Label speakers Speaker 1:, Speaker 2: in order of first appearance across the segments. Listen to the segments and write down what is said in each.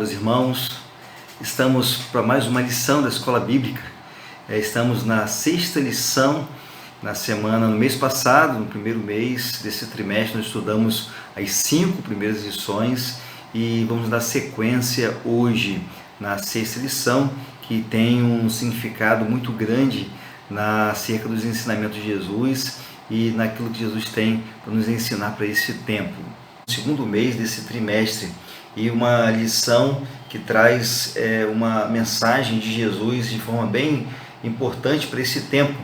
Speaker 1: Meus irmãos, estamos para mais uma lição da Escola Bíblica. Estamos na sexta lição, no mês passado, no primeiro mês desse trimestre, nós estudamos as 5 primeiras lições e vamos dar sequência hoje na sexta lição, que tem um significado muito grande acerca dos ensinamentos de Jesus e naquilo que Jesus tem para nos ensinar para esse tempo. Segundo mês desse trimestre, e uma lição que traz uma mensagem de Jesus de forma bem importante para esse tempo.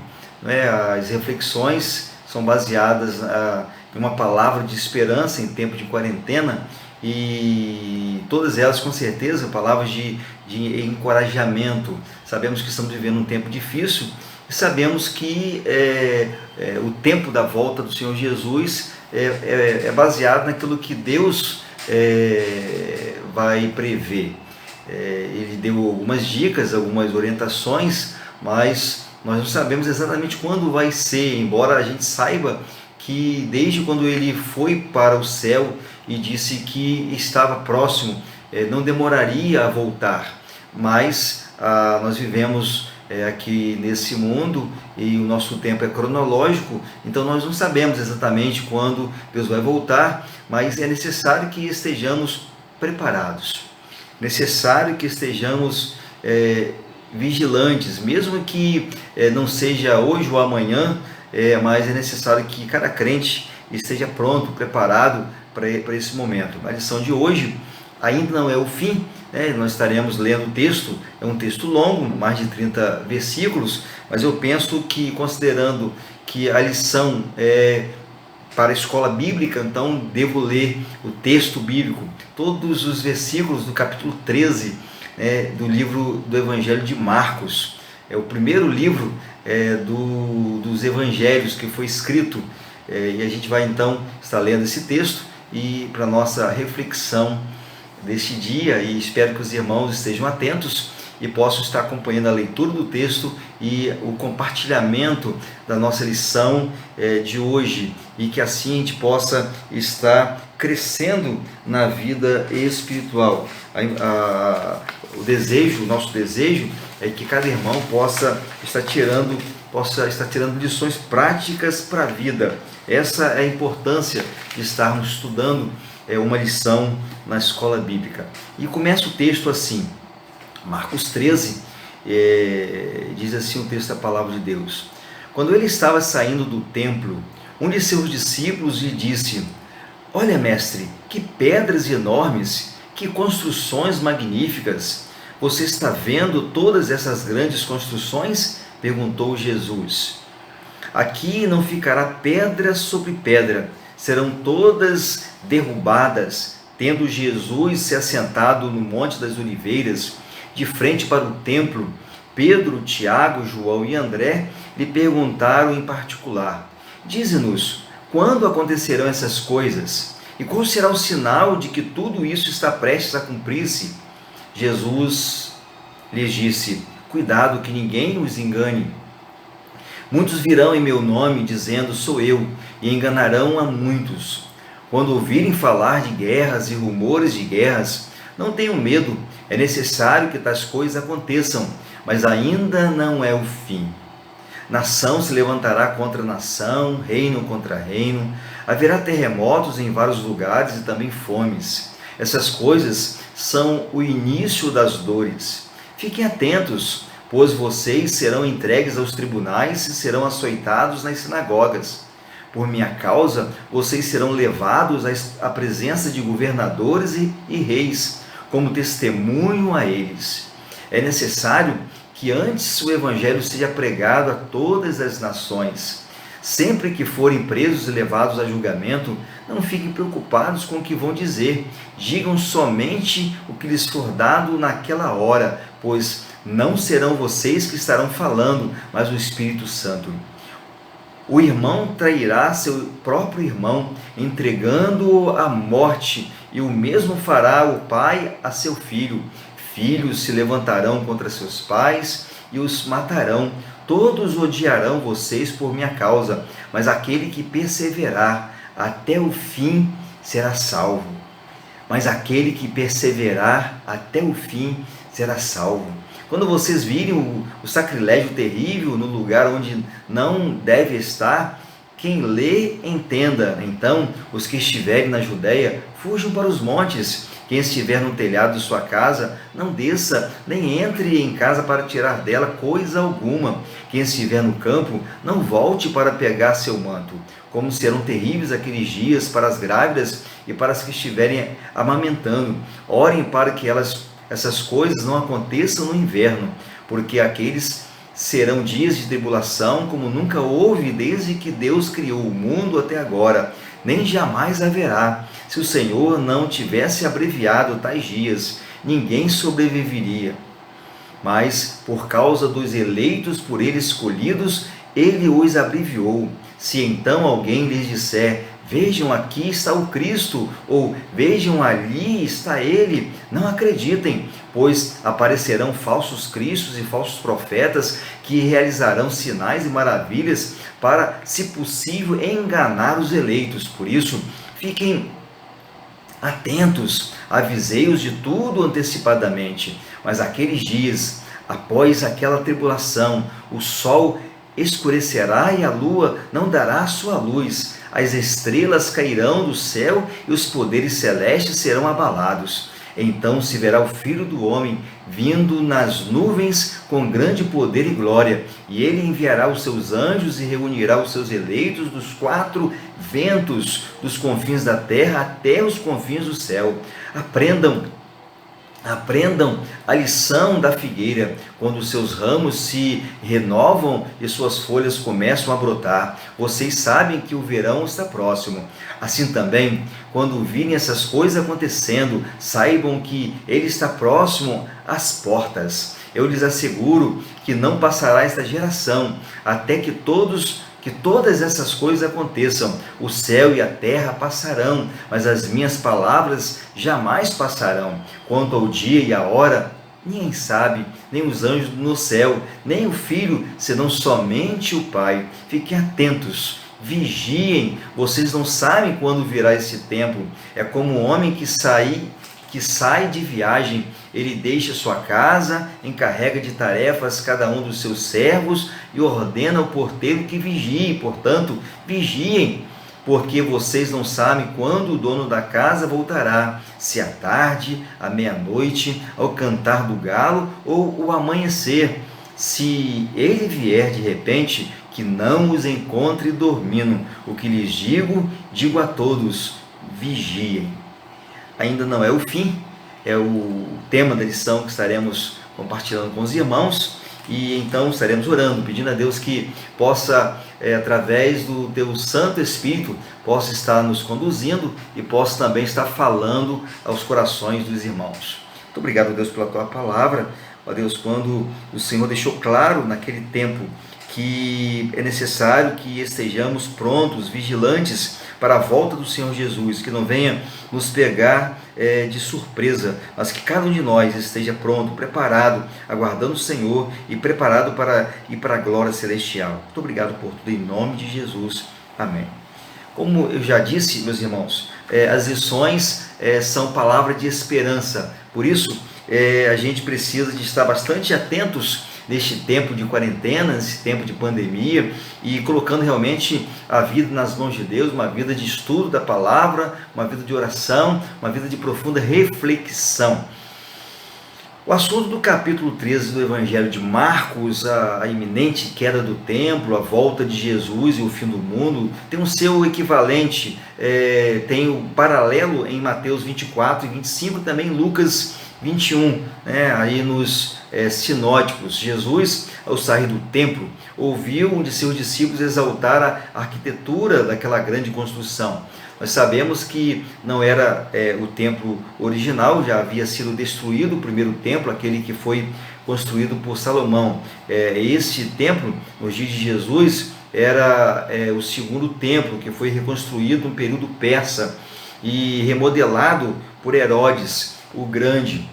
Speaker 1: As reflexões são baseadas em uma palavra de esperança em tempo de quarentena, e todas elas com certeza palavras de encorajamento. Sabemos que estamos vivendo um tempo difícil e sabemos que o tempo da volta do Senhor Jesus é baseado naquilo que Deus vai prever. Ele deu algumas dicas, algumas orientações, mas nós não sabemos exatamente quando vai ser, embora a gente saiba que desde quando ele foi para o céu e disse que estava próximo, não demoraria a voltar. Mas nós vivemos aqui nesse mundo e o nosso tempo é cronológico, então nós não sabemos exatamente quando Deus vai voltar, mas é necessário que estejamos preparados, necessário que estejamos vigilantes, mesmo que não seja hoje ou amanhã, mas é necessário que cada crente esteja pronto, preparado para esse momento. A lição de hoje ainda não é o fim, nós estaremos lendo o texto, é um texto longo, mais de 30 versículos, mas eu penso que, considerando que a lição é para a escola bíblica, então devo ler o texto bíblico, todos os versículos do capítulo 13 do livro do Evangelho de Marcos. É o primeiro livro dos evangelhos que foi escrito, e a gente vai então estar lendo esse texto e para nossa reflexão deste dia, e espero que os irmãos estejam atentos e possam estar acompanhando a leitura do texto e o compartilhamento da nossa lição de hoje, e que assim a gente possa estar crescendo na vida espiritual. O nosso desejo é que cada irmão possa estar tirando lições práticas para a vida. Essa é a importância de estarmos estudando uma lição na escola bíblica. E começa o texto assim, Marcos 13, diz assim o texto da palavra de Deus: Quando ele estava saindo do templo, um de seus discípulos lhe disse: Olha, mestre, que pedras enormes, que construções magníficas! Você está vendo todas essas grandes construções? Perguntou Jesus. Aqui não ficará pedra sobre pedra, serão todas derrubadas. Tendo Jesus se assentado no Monte das Oliveiras, de frente para o templo, Pedro, Tiago, João e André lhe perguntaram em particular: Dize-nos, quando acontecerão essas coisas? E qual será o sinal de que tudo isso está prestes a cumprir-se? Jesus lhes disse: Cuidado que ninguém os engane. Muitos virão em meu nome dizendo: Sou eu, e enganarão a muitos. Quando ouvirem falar de guerras e rumores de guerras, não tenham medo. É necessário que tais coisas aconteçam, mas ainda não é o fim. Nação se levantará contra nação, reino contra reino. Haverá terremotos em vários lugares e também fomes. Essas coisas são o início das dores. Fiquem atentos, pois vocês serão entregues aos tribunais e serão açoitados nas sinagogas. Por minha causa, vocês serão levados à presença de governadores e reis, como testemunho a eles. É necessário que antes o evangelho seja pregado a todas as nações. Sempre que forem presos e levados a julgamento, não fiquem preocupados com o que vão dizer. Digam somente o que lhes for dado naquela hora, pois não serão vocês que estarão falando, mas o Espírito Santo. O irmão trairá seu próprio irmão, entregando-o à morte, e o mesmo fará o pai a seu filho. Filhos se levantarão contra seus pais e os matarão. Todos odiarão vocês por minha causa, mas aquele que perseverar até o fim será salvo. mas aquele que perseverar até o fim será salvo. Quando vocês virem o sacrilégio terrível no lugar onde não deve estar, quem lê, entenda. Então, os que estiverem na Judéia, fujam para os montes. Quem estiver no telhado de sua casa, não desça, nem entre em casa para tirar dela coisa alguma. Quem estiver no campo, não volte para pegar seu manto. Como serão terríveis aqueles dias para as grávidas e para as que estiverem amamentando. Orem para que essas coisas não aconteçam no inverno, porque aqueles serão dias de tribulação como nunca houve desde que Deus criou o mundo até agora, nem jamais haverá. Se o Senhor não tivesse abreviado tais dias, ninguém sobreviveria. Mas, por causa dos eleitos por ele escolhidos, ele os abreviou. Se então alguém lhes disser: vejam, aqui está o Cristo, ou vejam, ali está ele, não acreditem, pois aparecerão falsos cristos e falsos profetas que realizarão sinais e maravilhas para, se possível, enganar os eleitos. Por isso, fiquem atentos, avisei-os de tudo antecipadamente. Mas aqueles dias, após aquela tribulação, o sol escurecerá e a lua não dará sua luz, as estrelas cairão do céu e os poderes celestes serão abalados. Então se verá o Filho do Homem vindo nas nuvens com grande poder e glória, e ele enviará os seus anjos e reunirá os seus eleitos dos quatro ventos, dos confins da terra até os confins do céu. Aprendam a lição da figueira, quando seus ramos se renovam e suas folhas começam a brotar. Vocês sabem que o verão está próximo. Assim também, quando virem essas coisas acontecendo, saibam que ele está próximo às portas. Eu lhes asseguro que não passará esta geração, até que todas essas coisas aconteçam. O céu e a terra passarão, mas as minhas palavras jamais passarão. Quanto ao dia e à hora, ninguém sabe, nem os anjos no céu, nem o Filho, senão somente o Pai. Fiquem atentos, vigiem, vocês não sabem quando virá esse tempo. É como um homem que sai de viagem. Ele deixa sua casa, encarrega de tarefas cada um dos seus servos e ordena ao porteiro que vigie. Portanto, vigiem, porque vocês não sabem quando o dono da casa voltará, se à tarde, à meia-noite, ao cantar do galo ou ao amanhecer. Se ele vier de repente, que não os encontre dormindo. O que lhes digo a todos: vigiem. Ainda não é o fim, é o tema da lição que estaremos compartilhando com os irmãos, e então estaremos orando, pedindo a Deus que possa, através do teu Santo Espírito, possa estar nos conduzindo e possa também estar falando aos corações dos irmãos. Muito obrigado, Deus, pela tua palavra. Ó Deus, quando o Senhor deixou claro naquele tempo que é necessário que estejamos prontos, vigilantes para a volta do Senhor Jesus, que não venha nos pegar de surpresa, mas que cada um de nós esteja pronto, preparado, aguardando o Senhor e preparado para ir para a glória celestial. Muito obrigado por tudo, em nome de Jesus. Amém. Como eu já disse, meus irmãos, as lições são palavra de esperança, por isso a gente precisa de estar bastante atentos neste tempo de quarentena, nesse tempo de pandemia, e colocando realmente a vida nas mãos de Deus, uma vida de estudo da palavra, uma vida de oração, uma vida de profunda reflexão. O assunto do capítulo 13 do Evangelho de Marcos, a iminente queda do templo, a volta de Jesus e o fim do mundo, tem o seu equivalente, tem o paralelo em Mateus 24 e 25, também em Lucas 21, aí nos sinóticos. Jesus, ao sair do templo, ouviu um de seus discípulos exaltar a arquitetura daquela grande construção. Nós sabemos que não era o templo original, já havia sido destruído o primeiro templo, aquele que foi construído por Salomão. Este templo, nos dias de Jesus, era o segundo templo, que foi reconstruído no período persa e remodelado por Herodes o Grande.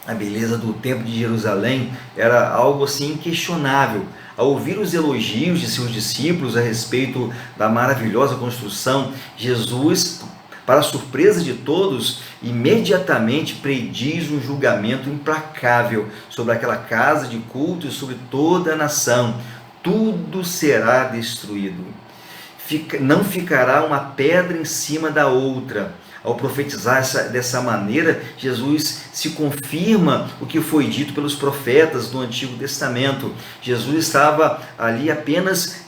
Speaker 1: A beleza do templo de Jerusalém era algo assim inquestionável. Ao ouvir os elogios de seus discípulos a respeito da maravilhosa construção, Jesus Para a surpresa de todos, imediatamente prediz um julgamento implacável sobre aquela casa de culto e sobre toda a nação. Tudo será destruído. Não ficará uma pedra em cima da outra. Ao profetizar dessa maneira, Jesus se confirma o que foi dito pelos profetas do Antigo Testamento. Jesus estava ali apenas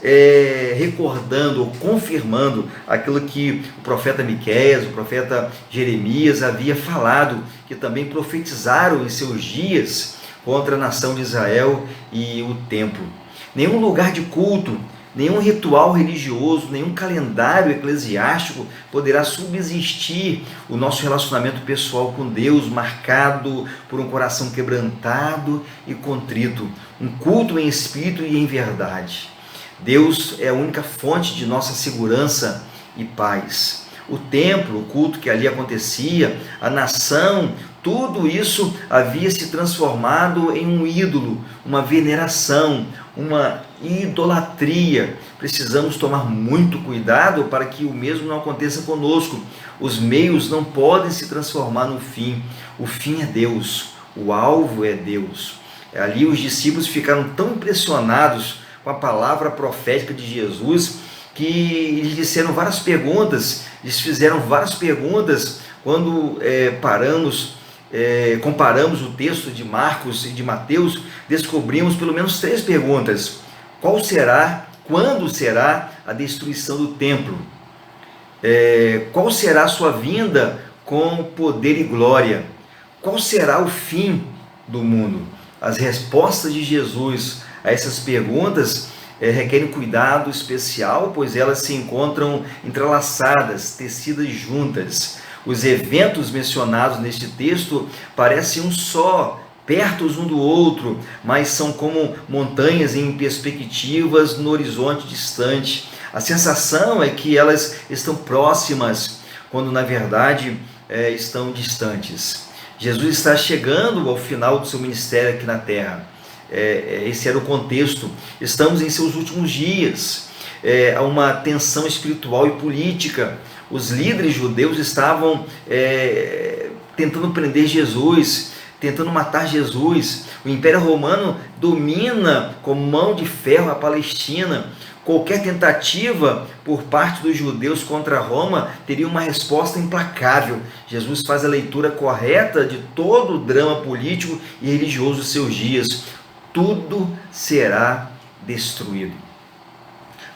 Speaker 1: recordando ou confirmando aquilo que o profeta Miqueias, o profeta Jeremias havia falado, que também profetizaram em seus dias contra a nação de Israel e o templo. Nenhum lugar de culto, nenhum ritual religioso, nenhum calendário eclesiástico poderá subsistir o nosso relacionamento pessoal com Deus, marcado por um coração quebrantado e contrito, um culto em espírito e em verdade. Deus é a única fonte de nossa segurança e paz. O templo, o culto que ali acontecia, a nação, tudo isso havia se transformado em um ídolo, uma veneração, uma idolatria. Precisamos tomar muito cuidado para que o mesmo não aconteça conosco. Os meios não podem se transformar no fim. O fim é Deus, o alvo é Deus. Ali os discípulos ficaram tão impressionados com a palavra profética de Jesus que eles disseram várias perguntas, eles fizeram várias perguntas quando comparamos o texto de Marcos e de Mateus, descobrimos pelo menos 3 perguntas. Quando será a destruição do templo? Qual será a sua vinda com poder e glória? Qual será o fim do mundo? As respostas de Jesus a essas perguntas requerem cuidado especial, pois elas se encontram entrelaçadas, tecidas juntas. Os eventos mencionados neste texto parecem um só, pertos um do outro, mas são como montanhas em perspectivas no horizonte distante. A sensação é que elas estão próximas, quando na verdade estão distantes. Jesus está chegando ao final do seu ministério aqui na terra. Esse era o contexto. Estamos em seus últimos dias. Há uma tensão espiritual e política. Os líderes judeus estavam tentando prender Jesus, tentando matar Jesus. O Império Romano domina com mão de ferro a Palestina. Qualquer tentativa por parte dos judeus contra Roma teria uma resposta implacável. Jesus faz a leitura correta de todo o drama político e religioso dos seus dias. Tudo será destruído.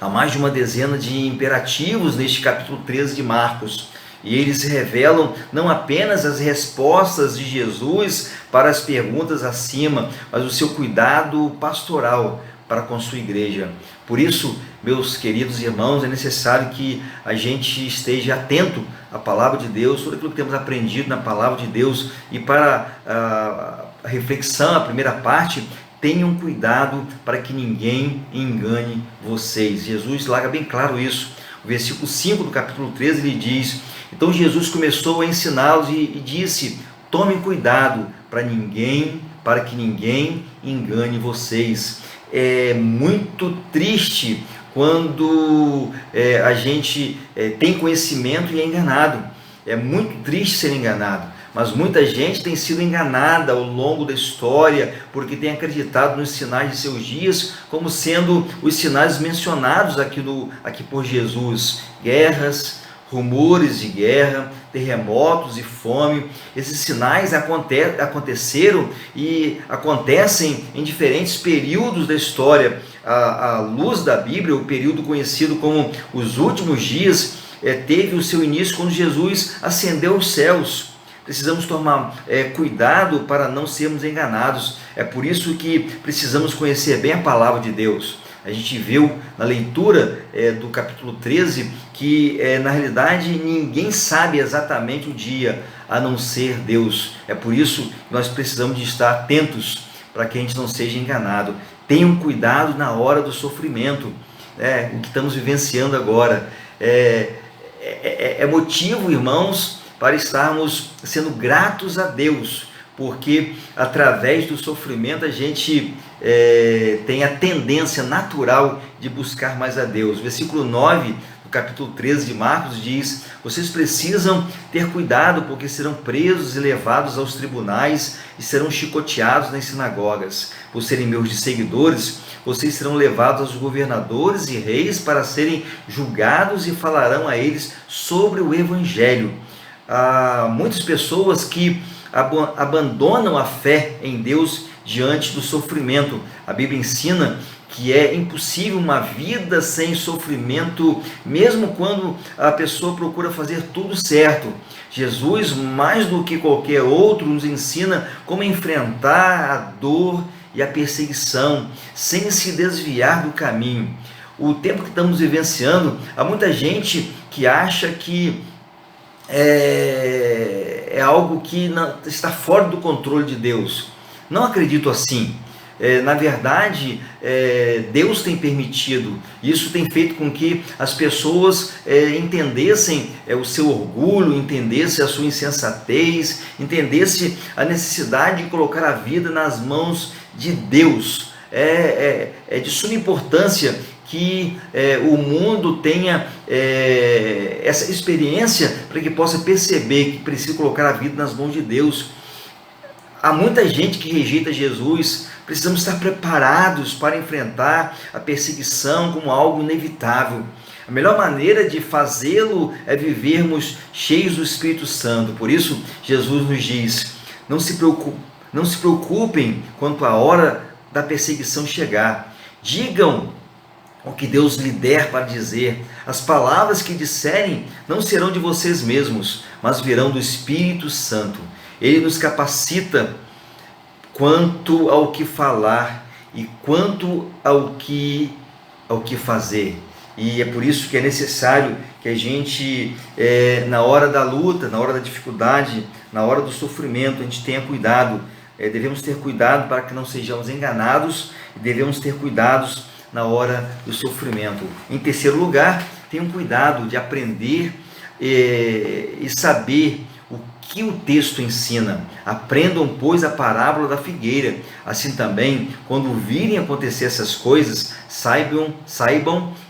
Speaker 1: Há mais de uma dezena de imperativos neste capítulo 13 de Marcos, e eles revelam não apenas as respostas de Jesus para as perguntas acima, mas o seu cuidado pastoral para com sua igreja. Por isso, meus queridos irmãos, é necessário que a gente esteja atento à palavra de Deus, tudo aquilo que temos aprendido na palavra de Deus, e para a reflexão, a primeira parte, tenham cuidado para que ninguém engane vocês. Jesus larga bem claro isso. O versículo 5 do capítulo 13, ele diz: então Jesus começou a ensiná-los e disse: tomem cuidado para que ninguém engane vocês. É muito triste quando a gente tem conhecimento e é enganado. É muito triste ser enganado. Mas muita gente tem sido enganada ao longo da história porque tem acreditado nos sinais de seus dias como sendo os sinais mencionados aqui por Jesus. Guerras, rumores de guerra, terremotos e fome. Esses sinais aconteceram e acontecem em diferentes períodos da história. À luz da Bíblia, o período conhecido como os últimos dias, teve o seu início quando Jesus ascendeu aos céus. Precisamos tomar cuidado para não sermos enganados. É por isso que precisamos conhecer bem a palavra de Deus. A gente viu na leitura do capítulo 13 que, na realidade, ninguém sabe exatamente o dia, a não ser Deus. É por isso que nós precisamos de estar atentos para que a gente não seja enganado. Tenham cuidado na hora do sofrimento, o que estamos vivenciando agora. É motivo, irmãos, para estarmos sendo gratos a Deus, porque através do sofrimento a gente tem a tendência natural de buscar mais a Deus. Versículo 9 no capítulo 13 de Marcos, diz: vocês precisam ter cuidado, porque serão presos e levados aos tribunais e serão chicoteados nas sinagogas. Por serem meus seguidores, vocês serão levados aos governadores e reis para serem julgados e falarão a eles sobre o Evangelho. Há muitas pessoas que abandonam a fé em Deus diante do sofrimento. A Bíblia ensina que é impossível uma vida sem sofrimento, mesmo quando a pessoa procura fazer tudo certo. Jesus, mais do que qualquer outro, nos ensina como enfrentar a dor e a perseguição, sem se desviar do caminho. O tempo que estamos vivenciando, há muita gente que acha que é algo que está fora do controle de Deus. Não acredito assim. Na verdade, Deus tem permitido, isso tem feito com que as pessoas entendessem o seu orgulho, entendessem a sua insensatez, entendessem a necessidade de colocar a vida nas mãos de Deus. É de suma importância que o mundo tenha essa experiência para que possa perceber que precisa colocar a vida nas mãos de Deus. Há muita gente que rejeita Jesus. Precisamos estar preparados para enfrentar a perseguição como algo inevitável. A melhor maneira de fazê-lo é vivermos cheios do Espírito Santo. Por isso, Jesus nos diz: não se preocupem quanto à hora da perseguição chegar. Digam o que Deus lhe der para dizer. As palavras que disserem não serão de vocês mesmos, mas virão do Espírito Santo. Ele nos capacita quanto ao que falar e quanto ao que fazer. E é por isso que é necessário que a gente, na hora da luta, na hora da dificuldade, na hora do sofrimento, a gente tenha cuidado. Devemos ter cuidado para que não sejamos enganados e devemos ter cuidados na hora do sofrimento. Em terceiro lugar, tenham cuidado de aprender e saber o que o texto ensina. Aprendam, pois, a parábola da figueira. Assim também, quando virem acontecer essas coisas, saibam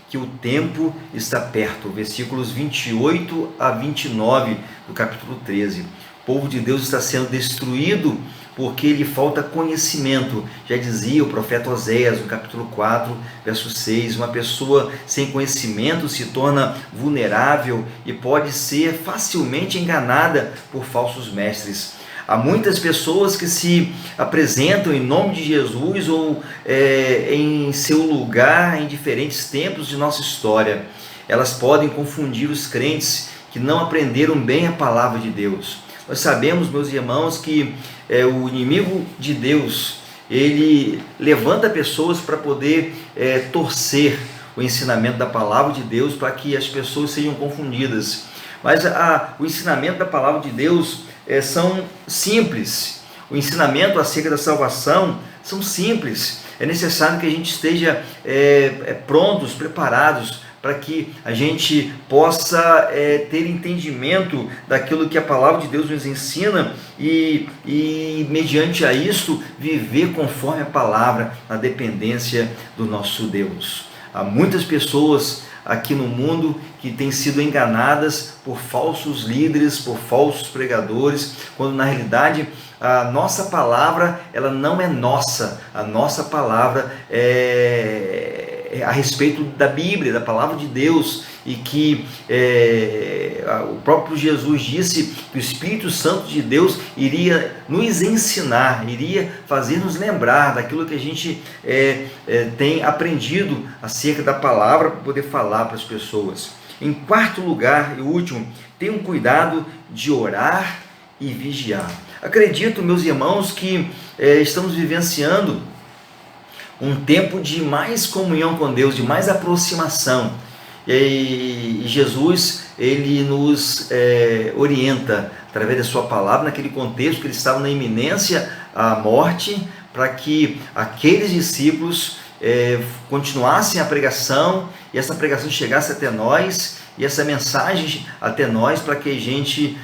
Speaker 1: que o tempo está perto. Versículos 28 a 29 do capítulo 13. O povo de Deus está sendo destruído porque lhe falta conhecimento. Já dizia o profeta Oséias, no capítulo 4, verso 6, uma pessoa sem conhecimento se torna vulnerável e pode ser facilmente enganada por falsos mestres. Há muitas pessoas que se apresentam em nome de Jesus ou em seu lugar em diferentes tempos de nossa história. Elas podem confundir os crentes que não aprenderam bem a palavra de Deus. Nós sabemos, meus irmãos, que o inimigo de Deus, ele levanta pessoas para poder torcer o ensinamento da palavra de Deus para que as pessoas sejam confundidas. Mas o ensinamento da palavra de Deus são simples. O ensinamento acerca da salvação são simples. É necessário que a gente esteja prontos, preparados, para que a gente possa ter entendimento daquilo que a palavra de Deus nos ensina e mediante a isto, viver conforme a palavra, na dependência do nosso Deus. Há muitas pessoas aqui no mundo que têm sido enganadas por falsos líderes, por falsos pregadores, quando na realidade a nossa palavra, ela não é nossa. A nossa palavra é a respeito da Bíblia, da palavra de Deus, e que o próprio Jesus disse que o Espírito Santo de Deus iria nos ensinar, iria fazer-nos lembrar daquilo que a gente tem aprendido acerca da palavra para poder falar para as pessoas. Em quarto lugar e último, tenham cuidado de orar e vigiar. Acredito, meus irmãos, que estamos vivenciando um tempo de mais comunhão com Deus, de mais aproximação. E Jesus, ele nos orienta através da sua palavra, naquele contexto que eles estavam na iminência à morte, para que aqueles discípulos continuassem a pregação, e essa pregação chegasse até nós, e essa mensagem até nós, para que a gente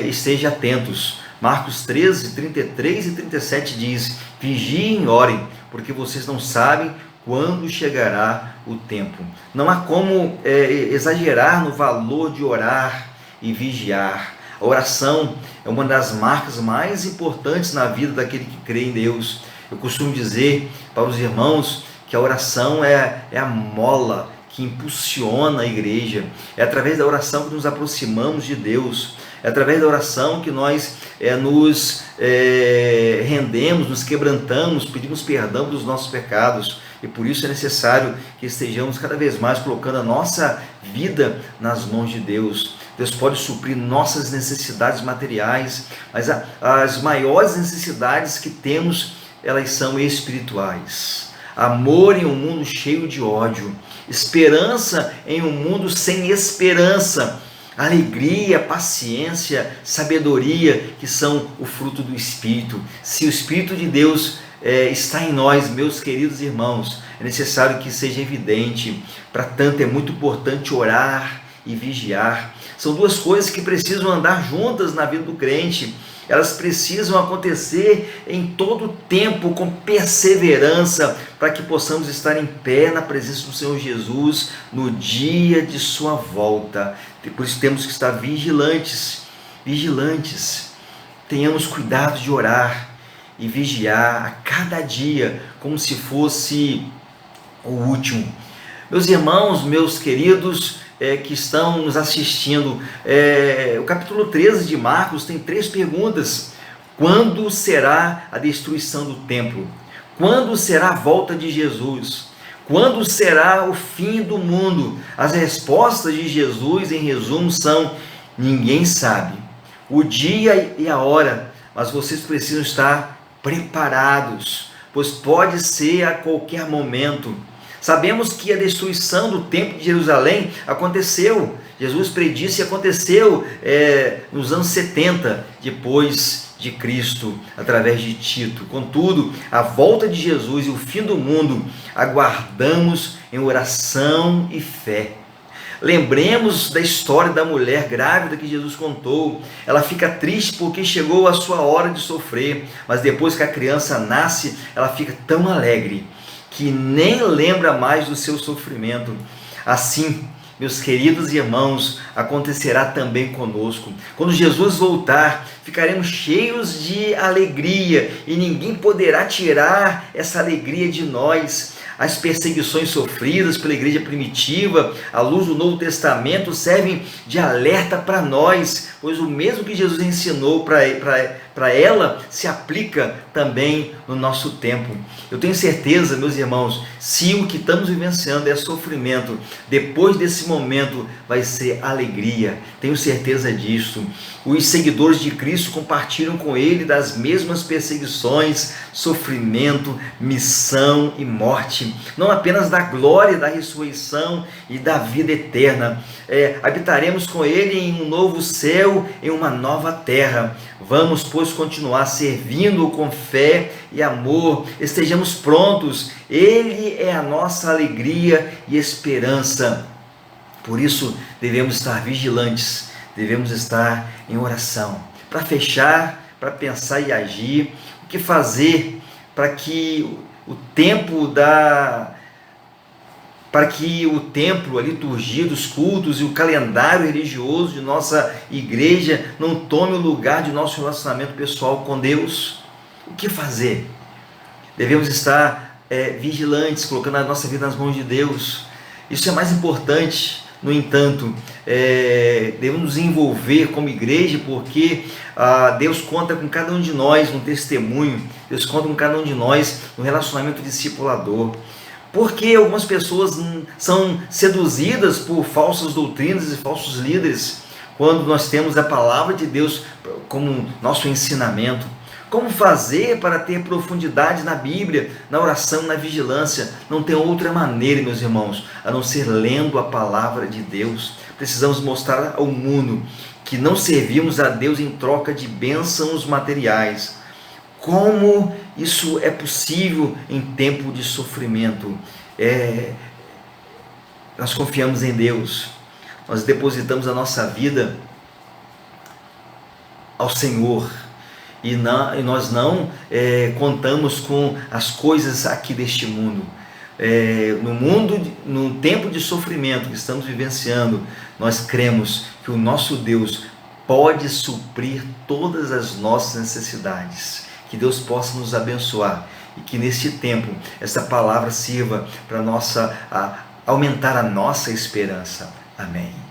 Speaker 1: esteja atentos. Marcos 13, 33 e 37 diz: vigiem e orem, porque vocês não sabem quando chegará o tempo. Não há como exagerar no valor de orar e vigiar. A oração é uma das marcas mais importantes na vida daquele que crê em Deus. Eu costumo dizer para os irmãos que a oração é a mola que impulsiona a igreja. É através da oração que nos aproximamos de Deus. É através da oração que nós nos rendemos, nos quebrantamos, pedimos perdão dos nossos pecados. E por isso é necessário que estejamos cada vez mais colocando a nossa vida nas mãos de Deus. Deus pode suprir nossas necessidades materiais, mas as maiores necessidades que temos, elas são espirituais. Amor em um mundo cheio de ódio, esperança em um mundo sem esperança, alegria, paciência, sabedoria, que são o fruto do Espírito. Se o Espírito de Deus está em nós, meus queridos irmãos, é necessário que seja evidente. Para tanto, é muito importante orar e vigiar. São duas coisas que precisam andar juntas na vida do crente. Elas precisam acontecer em todo o tempo, com perseverança, para que possamos estar em pé na presença do Senhor Jesus no dia de sua volta. Por isso temos que estar vigilantes. Tenhamos cuidado de orar e vigiar a cada dia, como se fosse o último. Meus irmãos, meus queridos, que estão nos assistindo, o capítulo 13 de Marcos tem 3 perguntas. Quando será a destruição do templo? Quando será a volta de Jesus? Quando será o fim do mundo? As respostas de Jesus, em resumo, são: ninguém sabe o dia e a hora, mas vocês precisam estar preparados, pois pode ser a qualquer momento. Sabemos que a destruição do templo de Jerusalém aconteceu. Jesus predisse e aconteceu nos anos 70, depois de Cristo, através de Tito. Contudo, a volta de Jesus e o fim do mundo aguardamos em oração e fé. Lembremos da história da mulher grávida que Jesus contou. Ela fica triste porque chegou a sua hora de sofrer, mas depois que a criança nasce, ela fica tão alegre que nem lembra mais do seu sofrimento. Assim, meus queridos irmãos, acontecerá também conosco. Quando Jesus voltar, ficaremos cheios de alegria e ninguém poderá tirar essa alegria de nós. As perseguições sofridas pela igreja primitiva, à luz do Novo Testamento, servem de alerta para nós, pois o mesmo que Jesus ensinou para ela se aplica também no nosso tempo. Eu tenho certeza, meus irmãos, se o que estamos vivenciando é sofrimento, depois desse momento vai ser alegria. Tenho certeza disso. Os seguidores de Cristo compartilham com ele das mesmas perseguições, sofrimento, missão e morte. Não apenas da glória, da ressurreição e da vida eterna. Habitaremos com ele em um novo céu, em uma nova terra. Vamos, pois, continuar servindo com fé e amor. Estejamos prontos. Ele é a nossa alegria e esperança. Por isso, devemos estar vigilantes. Devemos estar em oração. Para fechar, para pensar e agir, o que fazer para que o templo, a liturgia dos cultos e o calendário religioso de nossa igreja não tome o lugar de nosso relacionamento pessoal com Deus? O que fazer? Devemos estar vigilantes, colocando a nossa vida nas mãos de Deus. Isso é mais importante. No entanto, devemos nos envolver como igreja, porque Deus conta com cada um de nós no testemunho, Deus conta com cada um de nós no relacionamento discipulador. Porque algumas pessoas são seduzidas por falsas doutrinas e falsos líderes, quando nós temos a palavra de Deus como nosso ensinamento. Como fazer para ter profundidade na Bíblia, na oração, na vigilância? Não tem outra maneira, meus irmãos, a não ser lendo a palavra de Deus. Precisamos mostrar ao mundo que não servimos a Deus em troca de bênçãos materiais. Como isso é possível em tempo de sofrimento? Nós confiamos em Deus, nós depositamos a nossa vida ao Senhor. E nós não contamos com as coisas aqui deste mundo. no mundo, no tempo de sofrimento que estamos vivenciando, nós cremos que o nosso Deus pode suprir todas as nossas necessidades. Que Deus possa nos abençoar e que neste tempo essa palavra sirva para aumentar a nossa esperança. Amém.